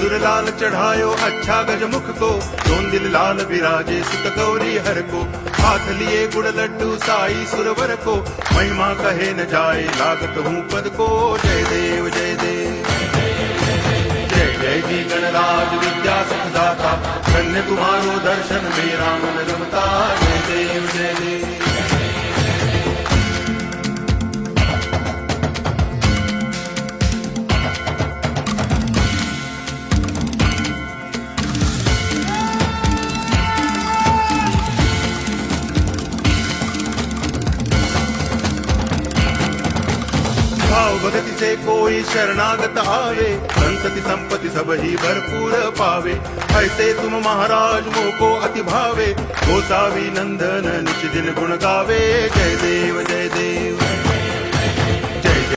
सिंदूर लाल चढ़ायो अच्छा गजमुख को, दोन दिल लाल विराजे सुत गौरी हर को, हाथ लिए गुड़ लड्डू साई सुरवर को, महिमा कहे न जाए लागत हूँ पद को। जय देव जय देव जय जय जी गणराज विद्या सुखदाता, धन्य तुम्हारो दर्शन मेरा मन रमता। जय देव जय देव भाव भगति से कोई शरणागत आवे, संतति संपत्ति सब ही भरपूर पावे। ऐसे तुम महाराज मोको अति भावे, गोसावी नंदन निज दिन गुण गावे। जय देव जय देव